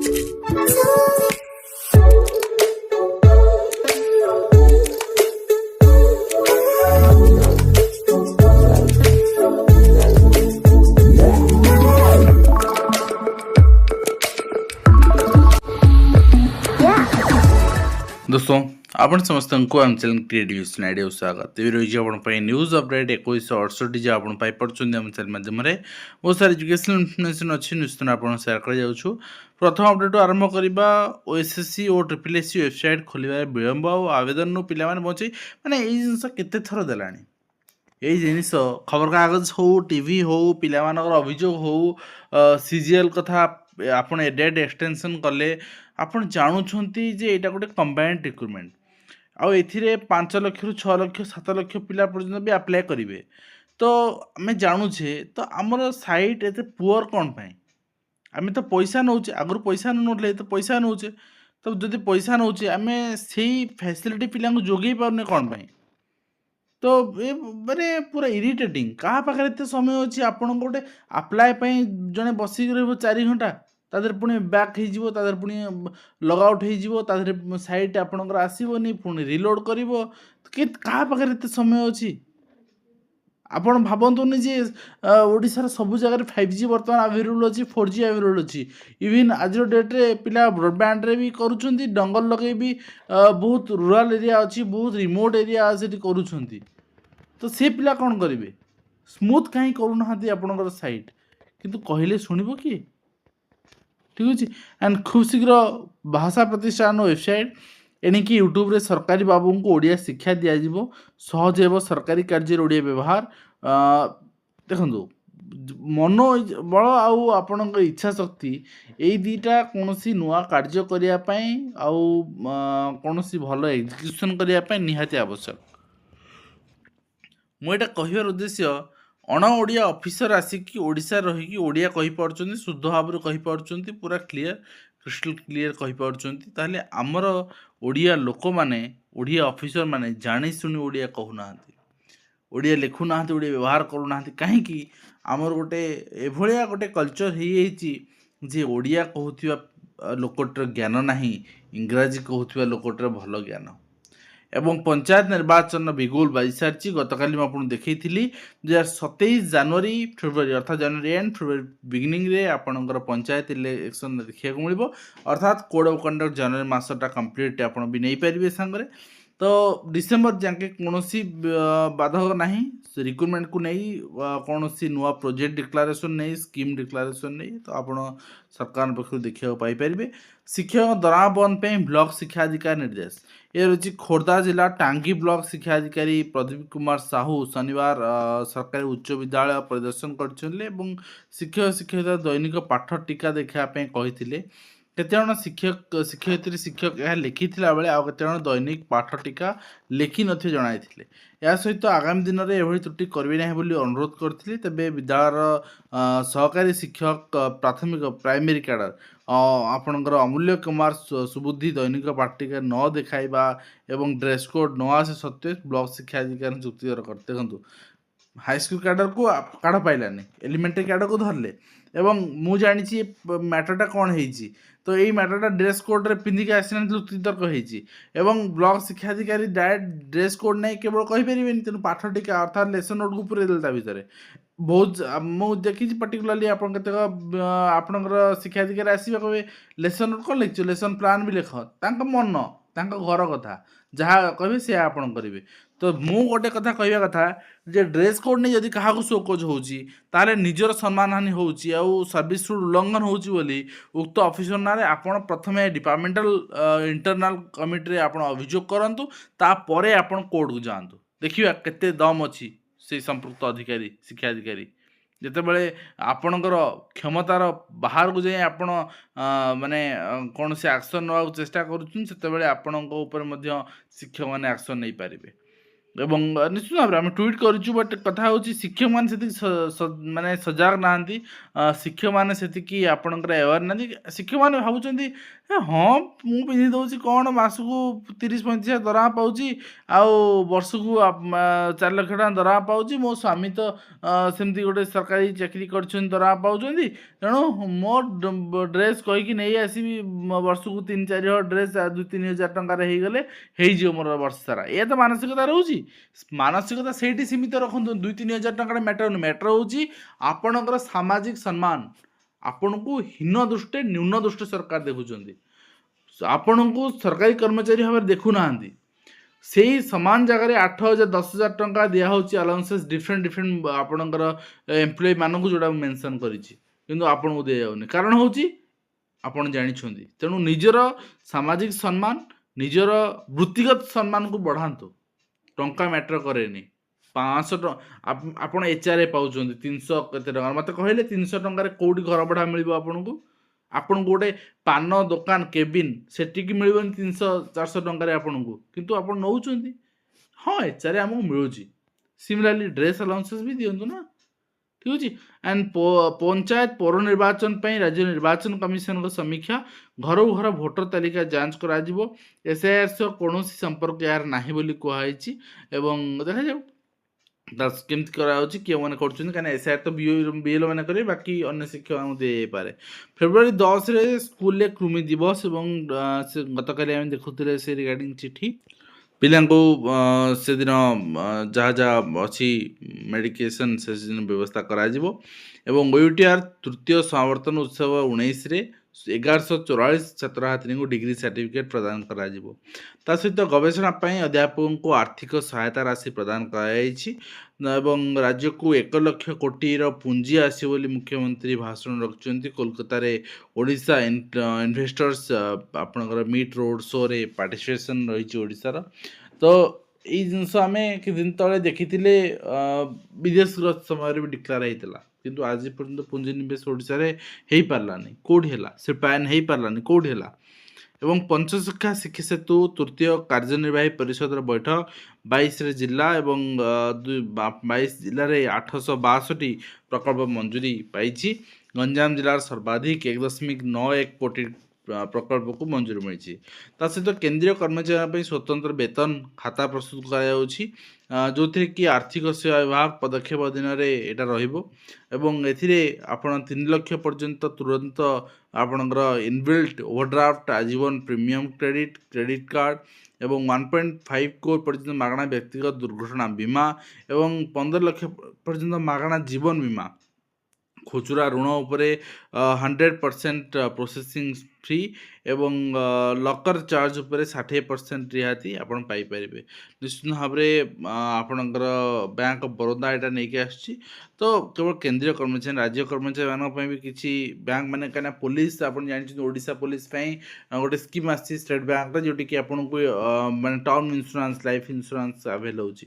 दोस्तों आपण समस्त आम चैनल क्रिएटिव स्नाइडियो स्वागत तेज रही आप न्यूज अपडेट 2168 जहाँ आप पाइपम चैनल मध्यम बहुत सारी एजुकेशनल इनफर्मेशन अच्छी निश्चित आप सेयार कर प्रथम अपडेट आरंभ करवा ओएसएससी और ट्रिपलएससी वेबसाइट खोल विलंब आवेदन पिला बचे माने यही जिनस केते थर देलानी यही जिनिस खबर कागज हो टीवी हो पिला अभियोग हो सीजीएल कथा आपण डेट एक्सटेंशन कले आपण जानुछंती जे एटा गोटे कंबाइंड रिक्रुटमेंट आउ एथिरे 5 लाख रु 6 लाख 7 लाख पिला पर्यंत भी अप्लाई करिवे तो आमे जानुछे तो हमर साइट एते पुअर कोन पई आमे तो पैसा नउचे आगु पैसा नउले तो पैसा नउचे तो जदि पैसा नउचे आमे सेही फैसिलिटी पिला को जोगई पाउने कोन पई तो ये माने पूरा इरिटेटिंग क्या पाखे एत समय अच्छी आपण गोटे आप्लाय जड़े बसिक रही 4 घंटा तादर पुणी बैक हो पुणी लग आउट हो सैट आपणकर आसबनी पुणी रिलोड कर क्या पाखे एत समय अच्छी आपण भावतुनि जे ओडिशार सब जगह 5G बर्तमान अवेलेबल अच्छी 4G अवेलेबल अच्छी इवन आज डेट्रे पिला ब्रडबैंड रे भी करुँच डंगल लगे भी बहुत रूराल एरिया अच्छी बहुत रिमोट एरिया से करुँच तो से पिला कौन करेंगे स्मूथ कहीं करूना आपणकर साइट किंतु कहले शुणव कि ठीक अच्छे एंड खूब शीघ्र भाषा प्रतिष्ठान वेबसाइट एणिकी यूट्यूब रे सरकारी बाबू को ओडिया शिक्षा दिज्व सहज एवं सरकारी कार्य ओडिया व्यवहार देखो मनोबल आउ आपण इच्छा शक्ति यही दुईटा कौन नुआ कार्य करने कौन भल एग्जीक्यूशन करने निहाती आवश्यक मुझे कहबार उद्देश्य अण ओडिया ऑफिसर आसिकी ओडिशा रही ओडिया कहि पारुचंती शुद्ध भाव में कहि पारुचंती पूरा क्लियर क्रिस्टल क्लियर कहि पारुचंती ताले आमर ओडिया लोक माने ओडिया ऑफिसर माने जानी सुनी ओडिया कहूना ओडिया लिखुना ओडिया व्यवहार करूना कहीं आमर गोटे एभलिया गोटे कल्चर हो जे ओडिया कहूथिबा लोकटर ज्ञान नाही इंग्राजी कहूथिबा लोकटर भल ज्ञान एवं पंचायत निर्वाचन बिगुल बाजी सारी गतकाली मुझे देखी 2027 जनवरी फेब्रुआरी अर्थात जनवरी एंड फेब्रुआरी बिगिनिंग रे आपणकर पंचायत इलेक्शन देखा मिल अर्थात कोड ऑफ कंडक्ट जनवरी मसटा कंप्लीट आप भी नहीं पारे सांगे तो डिसेम्बर जाके कौन बाधक ना रिक्रुटमेंट को नहीं कौन नुआ प्रोजेक्ट डिक्लारेशन नहीं स्कीम डिक्लारेशन नहीं तो आप सरकार पक्ष देखा पाइपर शिक्षक दरमा बंद पे ब्लॉक शिक्षा अधिकारी निर्देश ये रही खोर्धा जिला टांगी ब्लॉक शिक्षा अधिकारी प्रदीप कुमार साहू शनिवार सरकारी उच्च विद्यालय परिदर्शन कर शिक्षक शिक्षक दैनिक पाठ टीका देखापी कही केतेजन शिक्षक शिक्षयित्री शिक्षक यह लिखी बेले आउ केतेजन दैनिक पाठ टीका लिखि नथिबे जणाइथिले या सहित आगामी दिन में एभली त्रुटि करबे नहीं बोली अनुरोध करथिले तेबे विद्यालय सहकारी शिक्षक प्राथमिक प्राइमरी कैडर आपणकर अमूल्य कुमार सुबुद्धि दैनिक पाठ टीका न देखाइबा एवं ड्रेस कोड न आसे सत्वे ब्लॉक शिक्षा अधिकारी चुक्ति करते देखु हाईस्कूल कैडर को काढ़ पाइलानी एलिमेंटरी कैडर को धरले एवं मु जानी मैटरटा कौन है तो यही मैटरटा ड्रेस कोड रे पिंधिक आसना तर्क हो ब्लॉक शिक्षा अधिकारी डायरेक्ट ड्रेस कोड नहीं केवल कहीपर तेणु पाठ टीका अर्थात लेसन नोट को पूरे देता भितर बहुत मुझे देखी पर्टिकुलाली आपणकर शिक्षा अधिकारी आसवे कहे लेसन नोट कौन लिखु लेसन प्लान भी लिख मन घर कथा जहाँ कहे से आप करेंगे तो मु गोटे कथा कहवा कथा जे ड्रेस कोड नहीं जदि क्या शोकोज होता निजर सम्मान हानि हो सर्विस रूल उल्लंघन होली उक्त ऑफिसर ना आपण प्रथम डिपार्टमेंटल इंटरनल कमिटी आप अभियोग करूँ तापर आप कोर्ट को जातु देखिए केते दम अच्छी से संपृक्त अधिकारी शिक्षा अधिकारी जितेबाला आपणकर क्षमतार बाहर को जाए आपण माने कौन से एक्शन ना चेष्टा करुँ आपण शिक्षक मैंने एक्शन नहीं पारे ଏବଂ ନିଶ୍ଚିତ ଭାବରେ ଆମେ ଟ୍ୱିଟ୍ କରିଛୁ ବଟ୍ କଥା ହେଉଛି ଶିକ୍ଷକମାନେ ସେତିକି ମାନେ ସଜାଗ ନାହାନ୍ତି। ଶିକ୍ଷକମାନେ ସେତିକି ଆପଣଙ୍କର ଆୱାର ନାହାନ୍ତି। ଶିକ୍ଷକମାନେ ଭାବୁଛନ୍ତି ହଁ ମୁଁ ପିନ୍ଧି ଦେଉଛି କ'ଣ ମାସକୁ 30-35 ହଜାର ଦରମା ପାଉଛି ଆଉ ବର୍ଷକୁ 4 ଲକ୍ଷ ଟଙ୍କା ଦରମା ପାଉଛି। ମୋ ସ୍ୱାମୀ ତ ସେମିତି ଗୋଟେ ସରକାରୀ ଚାକିରି କରିଛନ୍ତି ଦରମା ପାଉଛନ୍ତି, ତେଣୁ ମୋ ଡ୍ରେସ୍ କହିକି ନେଇ ଆସିବି ବର୍ଷକୁ 3-4 ହଳ ଡ୍ରେସ୍ 2-3 ହଜାର ଟଙ୍କାରେ ହେଇଗଲେ ହେଇଯିବ ମୋର ବର୍ଷ ସାରା। ଏ ତ ମାନସିକତା ରହୁଛି। ମାନସିକତା ସେଇଠି ସୀମିତ ରଖନ୍ତୁ। 2-3 ହଜାର ଟଙ୍କାରେ ମ୍ୟାଟର ନୁହେଁ, ମ୍ୟାଟର ହେଉଛି ଆପଣଙ୍କର ସାମାଜିକ ସମ୍ମାନ। ଆପଣଙ୍କୁ ହୀନ ଦୃଷ୍ଟିରେ ନ୍ୟୁନ ଦୃଷ୍ଟିରେ ସରକାର ଦେଖୁଛନ୍ତି, ଆପଣଙ୍କୁ ସରକାରୀ କର୍ମଚାରୀ ଭାବରେ ଦେଖୁନାହାନ୍ତି। ସେଇ ସମାନ ଜାଗାରେ 8,000 10,000 ଟଙ୍କା ଦିଆହେଉଛି ଆଲାଉନ୍ସେସ୍ ଡିଫରେଣ୍ଟ ଆପଣଙ୍କର ଏମ୍ପ୍ଲୟି ମାନଙ୍କୁ, ଯେଉଁଟା ମୁଁ ମେନସନ୍ କରିଛି, କିନ୍ତୁ ଆପଣଙ୍କୁ ଦିଆଯାଉନି। କାରଣ ହେଉଛି ଆପଣ ଜାଣିଛନ୍ତି। ତେଣୁ ନିଜର ସାମାଜିକ ସମ୍ମାନ, ନିଜର ବୃତ୍ତିଗତ ସମ୍ମାନକୁ ବଢ଼ାନ୍ତୁ। ଟଙ୍କା ମ୍ୟାଟର କରେନି। 500 ଆପଣ HR ପାଉଛନ୍ତି 300 କେତେ ଟଙ୍କା, ମୋତେ କହିଲେ 300 ଟଙ୍କାରେ କେଉଁଠି ଘର ଭଡ଼ା ମିଳିବ ଆପଣଙ୍କୁ? ଆପଣଙ୍କୁ ଗୋଟେ ପାନ ଦୋକାନ କେବିନ୍ ସେଠିକି ମିଳିବନି 300-400 ଟଙ୍କାରେ ଆପଣଙ୍କୁ, କିନ୍ତୁ ଆପଣ ନେଉଛନ୍ତି। ହଁ HR ଆମକୁ ମିଳୁଛି, ସିମିଲାରଲି ଡ୍ରେସ୍ ଆଲାଉନ୍ସେସ୍ ବି ଦିଅନ୍ତୁ ନା, ଠିକ୍ ଅଛି। ଆଣ୍ଡ ପଞ୍ଚାୟତ ପୌର ନିର୍ବାଚନ ପାଇଁ ରାଜ୍ୟ ନିର୍ବାଚନ କମିଶନଙ୍କ ସମୀକ୍ଷା, ଘରକୁ ଘର ଭୋଟର ତାଲିକା ଯାଞ୍ଚ କରାଯିବ। SIR ସହ କୌଣସି ସମ୍ପର୍କ ଏହାର ନାହିଁ ବୋଲି କୁହାଯାଇଛି ଏବଂ ଦେଖାଯାଉ କେମିତି କରାଯାଉଛି, କେଉଁମାନେ କରୁଛନ୍ତି। କାହିଁକିନା SIR ତ BEL ମାନେ କରିବେ, ବାକି ଅନ୍ୟ ଶିକ୍ଷକମାନଙ୍କୁ ଦିଆଯାଇପାରେ। ଫେବୃଆରୀ 10ରେ ସ୍କୁଲରେ କୃମି ଦିବସ ଏବଂ ଗତକାଲି ଆମେ ଦେଖୁଥିଲେ ସେ ରିଗାର୍ଡ଼ିଂ ଚିଠି। ପିଲାଙ୍କୁ ସେଦିନ ଯାହା ଯାହା ଅଛି ମେଡ଼ିକେସନ୍ ସେଦିନ ବ୍ୟବସ୍ଥା କରାଯିବ ଏବଂ OUTR ତୃତୀୟ ସମାବର୍ତ୍ତନ ଉତ୍ସବ 19ରେ 1144 ଛାତ୍ରଛାତ୍ରୀଙ୍କୁ ଡିଗ୍ରୀ ସାର୍ଟିଫିକେଟ୍ ପ୍ରଦାନ କରାଯିବ। ତା ସହିତ ଗବେଷଣା ପାଇଁ ଅଧ୍ୟାପକଙ୍କୁ ଆର୍ଥିକ ସହାୟତା ରାଶି ପ୍ରଦାନ କରାଯାଇଛି ଏବଂ ରାଜ୍ୟକୁ 1 ଲକ୍ଷ କୋଟିର ପୁଞ୍ଜି ଆସିବ ବୋଲି ମୁଖ୍ୟମନ୍ତ୍ରୀ ଭାଷଣ ରଖିଛନ୍ତି। କୋଲକାତାରେ ଓଡ଼ିଶା ଇନଭେଷ୍ଟର୍ସ ଆପଣଙ୍କର ମିଟ୍ ରୋଡ୍ ଶୋରେ ପାର୍ଟିସିପେସନ୍ ରହିଛି ଓଡ଼ିଶାର। ତ ଏଇ ଜିନିଷ ଆମେ କିଛି ଦିନ ତଳେ ଦେଖିଥିଲେ, ବିଦେଶ ଗସ୍ତ ସମୟରେ ବି ଡିକ୍ଲାର ହେଇଥିଲା, କିନ୍ତୁ ଆଜି ପର୍ଯ୍ୟନ୍ତ ପୁଞ୍ଜିନିବେଶ ଓଡ଼ିଶାରେ ହେଇପାରିଲାନି। କେଉଁଠି ହେଲା? ଶିଳ୍ପାୟନ ହେଇପାରିଲାନି, କେଉଁଠି ହେଲା? ଏବଂ ପଞ୍ଚଶିକ୍ଷା ଶିକ୍ଷା ସେତୁ ତୃତୀୟ କାର୍ଯ୍ୟନିର୍ବାହୀ ପରିଷଦର ବୈଠକ 22ରେ ଜିଲ୍ଲା ଏବଂ 22 ଜିଲ୍ଲାରେ 862ଟି ପ୍ରକଳ୍ପ ମଞ୍ଜୁରୀ ପାଇଛି। ଗଞ୍ଜାମ ଜିଲ୍ଲାର ସର୍ବାଧିକ 1.91 କୋଟି ପ୍ରକଳ୍ପକୁ ମଞ୍ଜୁରୀ ମିଳିଛି। ତା ସହିତ କେନ୍ଦ୍ରୀୟ କର୍ମଚାରୀଙ୍କ ପାଇଁ ସ୍ୱତନ୍ତ୍ର ବେତନ ଖାତା ପ୍ରସ୍ତୁତ କରାଯାଉଛି, ଯେଉଁଥିରେ କି ଆର୍ଥିକ ସେବା ବିଭାଗ ପଦକ୍ଷେପ ଅଧୀନରେ ଏଇଟା ରହିବ ଏବଂ ଏଥିରେ ଆପଣ 3 ଲକ୍ଷ ପର୍ଯ୍ୟନ୍ତ ତୁରନ୍ତ ଆପଣଙ୍କର ଇନବିଲ୍ଟ ଓଭରଡ୍ରାଫ୍ଟ, ଆଜୀବନ ପ୍ରିମିୟମ୍ କ୍ରେଡ଼ିଟ୍ କାର୍ଡ଼ ଏବଂ 1.5 କୋଟି ପର୍ଯ୍ୟନ୍ତ ମାଗଣା ବ୍ୟକ୍ତିଗତ ଦୁର୍ଘଟଣା ବୀମା ଏବଂ 15 ଲକ୍ଷ ପର୍ଯ୍ୟନ୍ତ ମାଗଣା ଜୀବନ ବୀମା। ଖୁଚୁରା ଋଣ ଉପରେ 100% ପ୍ରୋସେସିଂ ଫ୍ରି ଏବଂ ଲକର ଚାର୍ଜ ଉପରେ 60% ରିହାତି ଆପଣ ପାଇପାରିବେ। ନିଶ୍ଚିତ ଭାବରେ ଆପଣଙ୍କର ବ୍ୟାଙ୍କ ଅଫ୍ ବରୋଦା ଏଇଟା ନେଇକି ଆସିଛି। ତ କେବଳ କେନ୍ଦ୍ରୀୟ କର୍ମଚାରୀ, ରାଜ୍ୟ କର୍ମଚାରୀମାନଙ୍କ ପାଇଁ ବି କିଛି ବ୍ୟାଙ୍କ ମାନେ, କାହିଁକିନା ପୋଲିସ ଆପଣ ଜାଣିଛନ୍ତି ଓଡ଼ିଶା ପୋଲିସ ପାଇଁ ଗୋଟେ ସ୍କିମ୍ ଆସିଛି ଷ୍ଟେଟ୍ ବ୍ୟାଙ୍କର, ଯେଉଁଠିକି ଆପଣଙ୍କୁ ମାନେ term insurance, life insurance avail ହେଉଛି।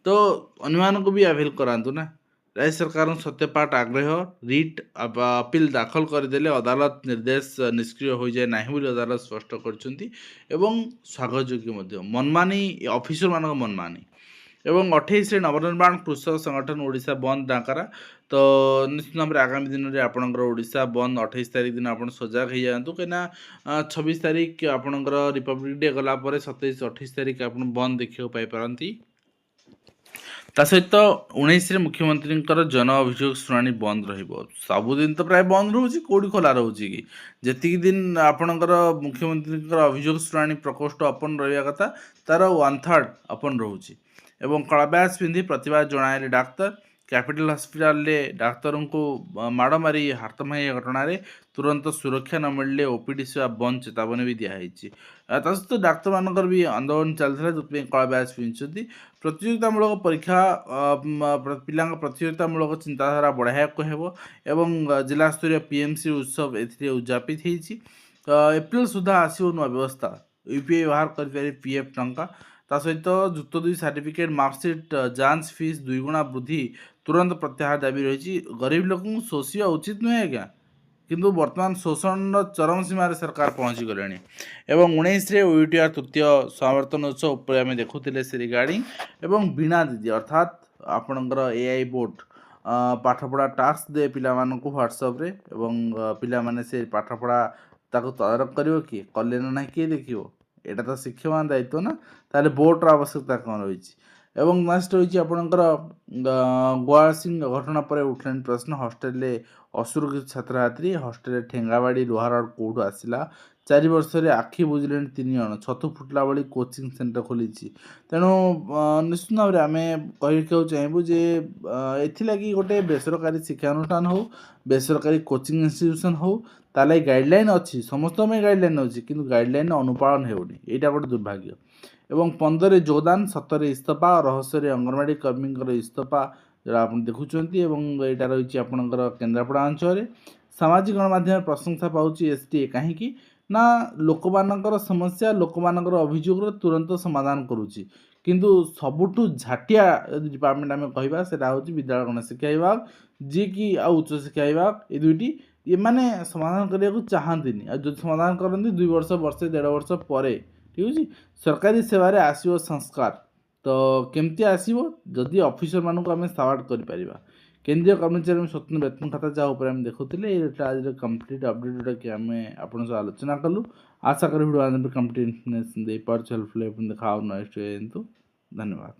ତ ଅନ୍ୟମାନଙ୍କୁ ବି ଆଭେଲ୍ କରାନ୍ତୁ ନା। ରାଜ୍ୟ ସରକାରଙ୍କ ସତ୍ୟପାଠ ଆଗ୍ରହ ରିଟ୍ ଅପିଲ୍ ଦାଖଲ କରିଦେଲେ ଅଦାଲତ ନିର୍ଦ୍ଦେଶ ନିଷ୍କ୍ରିୟ ହୋଇଯାଏ ନାହିଁ ବୋଲି ଅଦାଲତ ସ୍ପଷ୍ଟ କରିଛନ୍ତି ଏବଂ ସ୍ୱାଗତଯୋଗ୍ୟ ମଧ୍ୟ। ମନମାନି ଅଫିସରମାନଙ୍କ ମନମାନି ଏବଂ 28ରେ ନବନିର୍ମାଣ କୃଷକ ସଂଗଠନ ଓଡ଼ିଶା ବନ୍ଦ ଡାକରା। ତ ନିଶ୍ଚିତ ଭାବରେ ଆଗାମୀ ଦିନରେ ଆପଣଙ୍କର ଓଡ଼ିଶା ବନ୍ଦ 28 ତାରିଖ ଦିନ ଆପଣ ସଜାଗ ହେଇଯାଆନ୍ତୁ, କାହିଁକିନା 26 ତାରିଖ ଆପଣଙ୍କର ରିପବ୍ଲିକ୍ ଡେ ଗଲା ପରେ 27-28 ତାରିଖ ଆପଣ ବନ୍ଦ ଦେଖିବାକୁ ପାଇପାରନ୍ତି। ତା ସହିତ 19ରେ ମୁଖ୍ୟମନ୍ତ୍ରୀଙ୍କର ଜନ ଅଭିଯୋଗ ଶୁଣାଣି ବନ୍ଦ ରହିବ। ସବୁଦିନ ତ ପ୍ରାୟ ବନ୍ଦ ରହୁଛି, କେଉଁଠି ଖୋଲା ରହୁଛି କି? ଯେତିକି ଦିନ ଆପଣଙ୍କର ମୁଖ୍ୟମନ୍ତ୍ରୀଙ୍କର ଅଭିଯୋଗ ଶୁଣାଣି ପ୍ରକୋଷ୍ଠ ଓପନ୍ ରହିବା କଥା, ତା'ର 1/3 ଓପନ୍ ରହୁଛି ଏବଂ କଳା ବ୍ୟାଚ୍ ପିନ୍ଧି ପ୍ରତିବାଦ ଜଣାଇଲେ ଡାକ୍ତର। କ୍ୟାପିଟାଲ ହସ୍ପିଟାଲରେ ଡାକ୍ତରଙ୍କୁ ମାଡ଼ ମାରି ହାତ ଭାଙ୍ଗିବା ଘଟଣାରେ ତୁରନ୍ତ ସୁରକ୍ଷା ନ ମିଳିଲେ OPD ସେବା ବନ୍ଦ ଚେତାବନୀ ବି ଦିଆହେଇଛି। ତା ସହିତ ଡାକ୍ତରମାନଙ୍କର ବି ଆନ୍ଦୋଳନ ଚାଲିଥିଲା, ଯେଉଁଥିପାଇଁ କଳା ବ୍ୟାଚ୍ ପିନ୍ଧିଛନ୍ତି। ପ୍ରତିଯୋଗିତାମୂଳକ ପରୀକ୍ଷା ପିଲାଙ୍କ ପ୍ରତିଯୋଗିତାମୂଳକ ଚିନ୍ତାଧାରା ବଢ଼ାଇବାକୁ ହେବ ଏବଂ ଜିଲ୍ଲାସ୍ତରୀୟ PMC ଉତ୍ସବ ଏଥିରେ ଉଦ୍ଯାପିତ ହେଇଛି। ଏପ୍ରିଲ ସୁଦ୍ଧା ଆସିବ ନୂଆ ବ୍ୟବସ୍ଥା, UPI ବ୍ୟବହାର କରିପାରିବେ PF ଟଙ୍କା। ତା ସହିତ ଯୁକ୍ତ 2 ସାର୍ଟିଫିକେଟ୍ ମାର୍କସିଟ୍ ଯାଞ୍ଚ ଫିସ୍ 2 ଗୁଣା ବୃଦ୍ଧି ତୁରନ୍ତ ପ୍ରତ୍ୟାହାର ଦାବି ରହିଛି। ଗରିବ ଲୋକଙ୍କୁ ଶୋଷିବା ଉଚିତ ନୁହେଁ ଆଜ୍ଞା। କିନ୍ତୁ ବର୍ତ୍ତମାନ ଶୋଷଣର ଚରମ ସୀମାରେ ସରକାର ପହଞ୍ଚିଗଲେଣି। ଏବଂ 19ରେ OUTR ତୃତୀୟ ସମାବର୍ତ୍ତନ ଉତ୍ସବ ଉପରେ ଆମେ ଦେଖୁଥିଲେ ସେ ରିଗାର୍ଡ଼ିଂ। ଏବଂ ବୀଣା ଦିଦି ଅର୍ଥାତ୍ ଆପଣଙ୍କର AI ବୋଟ୍ ପାଠପଢ଼ା ଟାସ୍କ ଦିଏ ପିଲାମାନଙ୍କୁ ହ୍ୱାଟ୍ସଆପ୍ରେ, ଏବଂ ପିଲାମାନେ ସେ ପାଠପଢ଼ା ତାକୁ ତଦାରଖ କରିବ କିଏ, କଲେ ନା ନାହିଁ କିଏ ଦେଖିବ, ଏଇଟା ତ ଶିକ୍ଷକଙ୍କ ଦାୟିତ୍ୱ ନା। ତାହେଲେ ବୋଟ୍ର ଆବଶ୍ୟକତା କ'ଣ ରହିଛି। ଏବଂ ନେକ୍ସଟ ରହିଛି ଆପଣଙ୍କର ଗୋଆ ସିଂ ଘଟଣା ପରେ ଉଠିଲାଣି ପ୍ରଶ୍ନ, ହଷ୍ଟେଲରେ ଅସୁରକ୍ଷିତ ଛାତ୍ରଛାତ୍ରୀ, ହଷ୍ଟେଲରେ ଠେଙ୍ଗାବାଡ଼ି ଲୁହା ରଡ୍ କେଉଁଠୁ ଆସିଲା, 4 ବର୍ଷରେ ଆଖି ବୁଜିଲେଣି 3 ଜଣ, ଛତୁ ଫୁଟିଲା ଭଳି କୋଚିଂ ସେଣ୍ଟର ଖୋଲିଛି। ତେଣୁ ନିଶ୍ଚିତ ଭାବରେ ଆମେ କହିବାକୁ ଚାହିଁବୁ ଯେ ଏଥିଲାଗି ଗୋଟେ ବେସରକାରୀ ଶିକ୍ଷାନୁଷ୍ଠାନ ହେଉ, ବେସରକାରୀ କୋଚିଂ ଇନଷ୍ଟିଟ୍ୟୁସନ୍ ହେଉ, ତା ଲାଗି ଗାଇଡ଼ଲାଇନ୍ ଅଛି, ସମସ୍ତଙ୍କ ପାଇଁ ଗାଇଡ଼ଲାଇନ୍ ଅଛି, କିନ୍ତୁ ଗାଇଡ଼ଲାଇନ୍ ଅନୁପାଳନ ହେଉନି, ଏଇଟା ଗୋଟେ ଦୁର୍ଭାଗ୍ୟ। ଏବଂ 15ରେ ଯୋଗଦାନ, 17ରେ ଇସ୍ତଫା, ରହସ୍ୟରେ ଅଙ୍ଗନବାଡ଼ି କର୍ମୀଙ୍କର ଇସ୍ତଫା ଯେଉଁଟା ଆପଣ ଦେଖୁଛନ୍ତି। ଏବଂ ଏଇଟା ରହିଛି ଆପଣଙ୍କର କେନ୍ଦ୍ରାପଡ଼ା ଅଞ୍ଚଳରେ। ସାମାଜିକ ଗଣମାଧ୍ୟମରେ ପ୍ରଶଂସା ପାଉଛି STA, କାହିଁକି ନା ଲୋକମାନଙ୍କର ସମସ୍ୟା, ଲୋକମାନଙ୍କର ଅଭିଯୋଗର ତୁରନ୍ତ ସମାଧାନ କରୁଛି। କିନ୍ତୁ ସବୁଠୁ ଝାଟିଆ ଯଦି ଡିପାର୍ଟମେଣ୍ଟ ଆମେ କହିବା ସେଇଟା ହେଉଛି ବିଦ୍ୟାଳୟ ଗଣଶିକ୍ଷା ବିଭାଗ, ଯିଏକି ଆଉ ଉଚ୍ଚଶିକ୍ଷା ବିଭାଗ, ଏ ଦୁଇଟି ଏମାନେ ସମାଧାନ କରିବାକୁ ଚାହାନ୍ତିନି। ଆଉ ଯଦି ସମାଧାନ କରନ୍ତି 2 ବର୍ଷ, ବର୍ଷେ, 1.5 ବର୍ଷ ପରେ, ଠିକ୍ ଅଛି। ସରକାରୀ ସେବାରେ ଆସିବ ସଂସ୍କାର, ତ କେମିତି ଆସିବ, ଯଦି ଅଫିସରମାନଙ୍କୁ ଆମେ ସାବାଡ଼ କରିପାରିବା। କେନ୍ଦ୍ରୀୟ କର୍ମଚାରୀ ସ୍ୱତନ୍ତ୍ର ବେତନ ଖାତା ଯାହା ଉପରେ ଆମେ ଦେଖୁଥିଲେ, ଏଇଟା ଆଜିର କମ୍ପ୍ଲିଟ୍ ଅପଡ଼େଟ୍ ଯେଉଁଟାକି ଆମେ ଆପଣଙ୍କ ସହ ଆଲୋଚନା କଲୁ। ଆଶା କরি ଭିଡ଼ିଓ କମ୍ପ୍ଲିଟ୍ ଇନଫର୍ମେସନ୍ ଦେଇପାରୁଛୁ, ହେଲ୍ପଫୁଲ୍ ଦେଖା ନେକ୍ସଟ। ଧନ୍ୟବାଦ।